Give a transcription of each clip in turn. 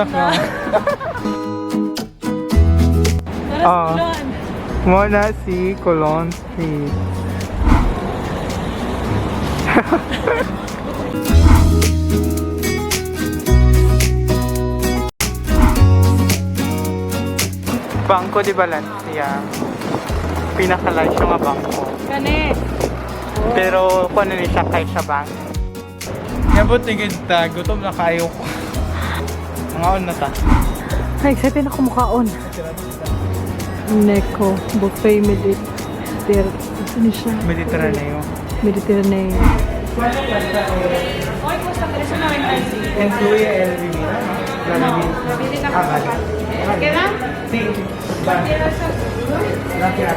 na ka. Para sa Muna si Colon Street. Bangko di Valencia. Pinaka-large yung nga bangko. Kani. Pero kung ano ni siya kay siya bank. Nabot tigid ta, gutom na kayo ko. Mga on na ta. Ay, excited ako mukhaon. Neko, buffet Mediterranean. Ano siya? Mediterraneo. Mediterranean. Incluye el vivir. ¿Queda? Sí. Gracias.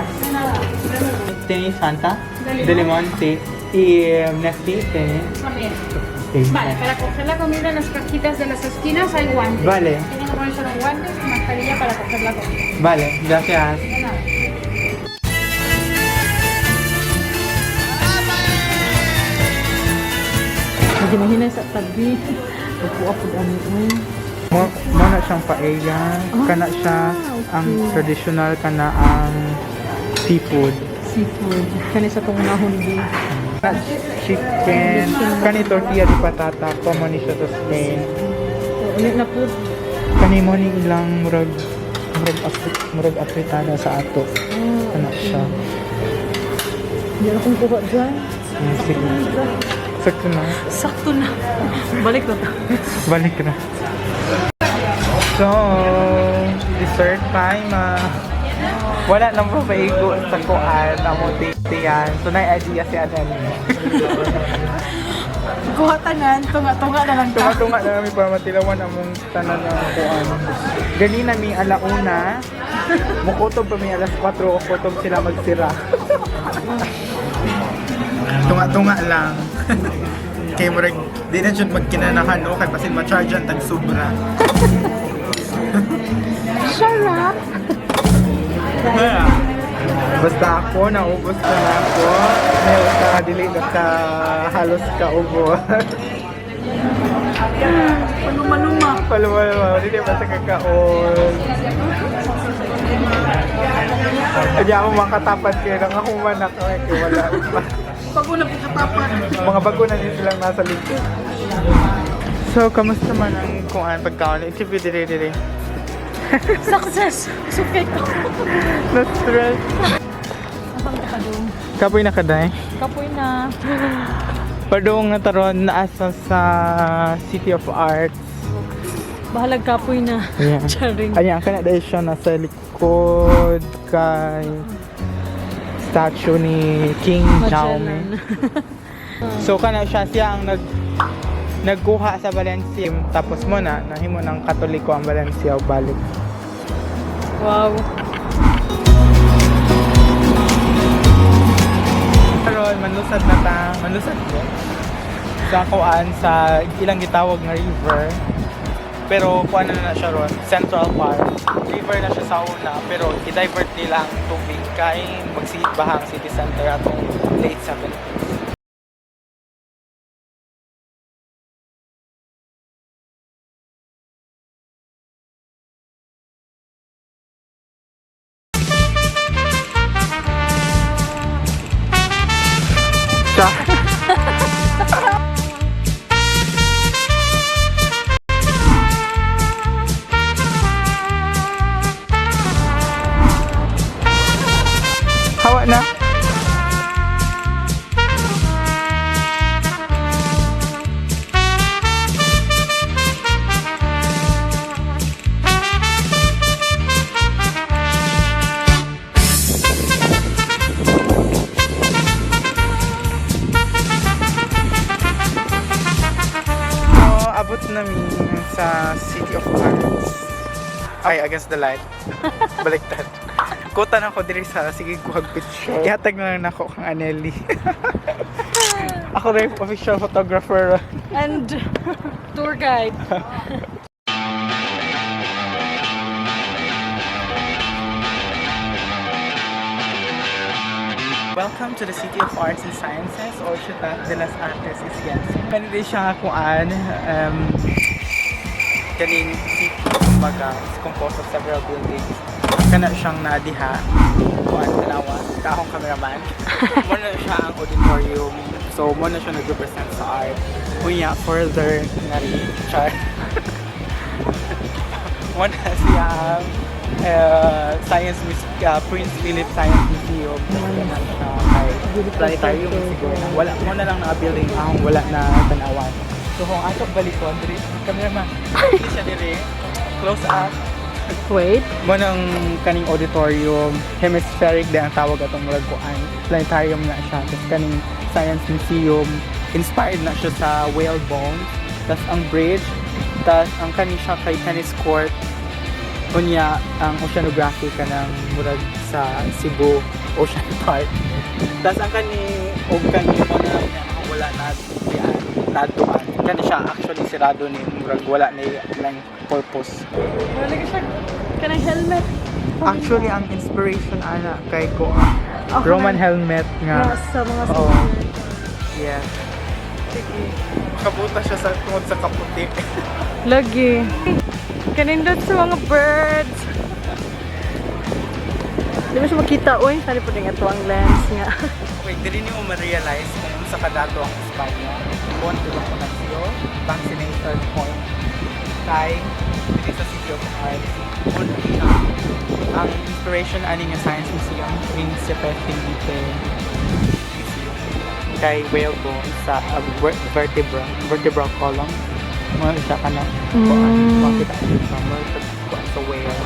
¿Tenéis Fanta? De limón, sí. Y Nesti, ¿tenéis? También. Sí. Vale, para coger la comida en las cajitas de las esquinas hay guantes. Vale. Tienen que ponerse los guantes y mascarilla para coger la comida. Vale, gracias. De nada. Mahinay sa tabi. Upo-upo ano Mo na siyang paella. Kana siya ang traditional kana ang seafood. seafood. Kani sa tong nahon di. Chicken. Kani tortilla di patata. Common ni siya sa Spain. Ulit na po. Kani mo ni ilang murag apritada sa ato. Kana siya. Hindi akong kuha dyan. Sige. Sakto na. Sakto na. Balik na ta. Balik na. So, dessert time. Wala nang papaigo sa kuan. Amo yan. So, na-idea si Adan. Kuha tanan. Tunga-tunga na lang ta. Tunga-tunga na namin para matilawan among tanan na kuan. Gani na mi alauna. Mukutob pa mi alas 4 o kutob sila magsira. Tunga-tunga lang. Kay murag di na jud magkinanahan o kay basin ma-charge ang tag sobra. Sarap. Basta ako, naubos na ako. Ngayon ka dili na ka halos kaubos. Paluma-luma. Paluma-luma, hindi ba sa kakaon. Hindi ako makatapat kayo nang ako manak. Wala pa. Bago na po katapat. Mga bago na din silang nasa likod. So, kamusta man ang kuan pagkaon? Interview dire-dire. Success. Sukay ko. Na-stress. Abang ka doon. Kapoy na kaday. Kapoy na. Padung nga taron naasa sa City of Arts. Bahalag kapoy na. Ayan. Charing. Ayan, kana dahil siya nasa likod kay statue ni King Jaume. So kana siya ang nagkuha sa Valencia tapos mo na nahimo ng Katoliko ang Valencia balik. Wow. Karon manlusad na ta, manlusad ko. Sa kuan sa ilang gitawag nga river. Pero kuan na siya ron, Central Park. River na siya sa una, pero i-divert nila ang tubig kay magsihit-bahang city center atong late 70s. Hawa na. So, abot namin sa City of Arts. Ay, against the light. Baliktad. Kutan ako diri sa sige kuhag picture. Ihatag na lang ako kang Anelli. Ako rin official photographer. And tour guide. Welcome to the City of Arts and Sciences or Ciudad de las Artes y Ciencias. Kanina siya kuan kaning city, kumbaga, is composed of several buildings. Kana siyang nadiha, kuan tanawa, kahong cameraman. Muna siya ang auditorium. So, muna siya nag-represent sa art. Kunya, further, nari, char. Muna siya ang Prince Philip Science Museum. Kana siya kay planetarium siguro. Wala mo na lang na building ang wala na tanawan. So kung atok balikon, diri cameraman. Dili siya diri. Close up. Wait. Mo nang kaning auditorium, hemispheric din ang tawag atong murag kuan. Planetarium na siya. Tapos kaning Science Museum, inspired na siya sa whale bones. Tapos ang bridge, tapos ang kaning siya kay tennis court. Unya ang oceanography ka ng murag sa Cebu Ocean Park. Tapos ang kani og kani mo na ang wala na diyan natuan. Kani siya actually sirado ni murag wala ni lang purpose. Wala ka siya. Kanang helmet. Actually ang inspiration ana kay ko Roman helmet nga. Sa mga Oo. soldier. Yeah. Kabuta siya sa tungod sa kaputi. Lagi. Kanindot sa mga birds. Di ba siya makita? Uy, sali po din ito ang lens nga. Wait, dili niyo ma-realize kung sa kadato ang Espanya. Buwan ko lang Conasio, vaccinated point. Kay, dili sa City of Arts. Ang inspiration ani nga Science Museum, Principe Felipe Museum. Kay whale bone sa vertebral column. Mga siya ka na. Makita ang summer sa whale.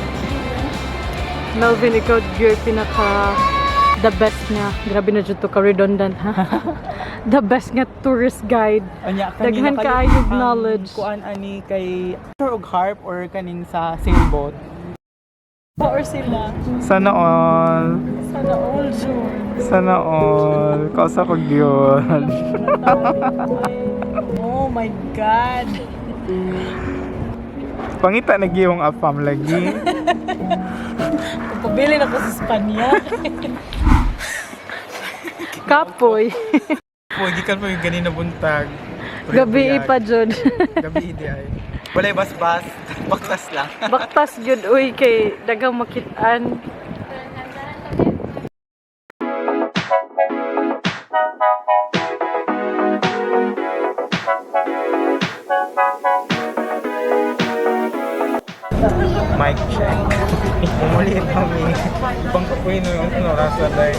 Melvin, ikaw your pinaka the best nga. Grabe na dyan to ka-redundant, ha? The best nga tourist guide. Anya, Daghan kaayog knowledge. Kuan ani kay og harp or kaning sa sailboat. Or sila. Sana all. Sana all sure. Sana all. Kausa ko gyud. Oh my God. Pangita na giyong afam lagi. Pabili na ko sa Espanya. Kapoy. Pwede ka pa yung ganina buntag. Gabi pa jud. Gabi di ay. Walay bas-bas. Baktas lang. Baktas jud uy kay dagang makitaan. Mic check. Umuli kami. Pangkapoy no yung oras na day.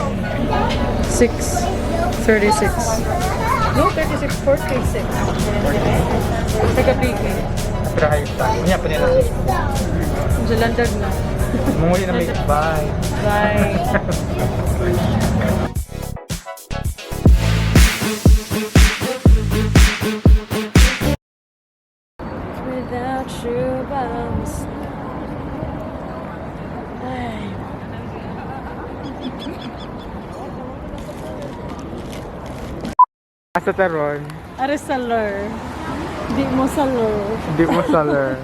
6:36. No, 36:46. Taga-piki. Try ta. Unya pa nila. Jalandag na. Umuli na may bye. Bye. Without you by my side. Ay. Asa taron? Are salor. Di mo salor. Di mo saler.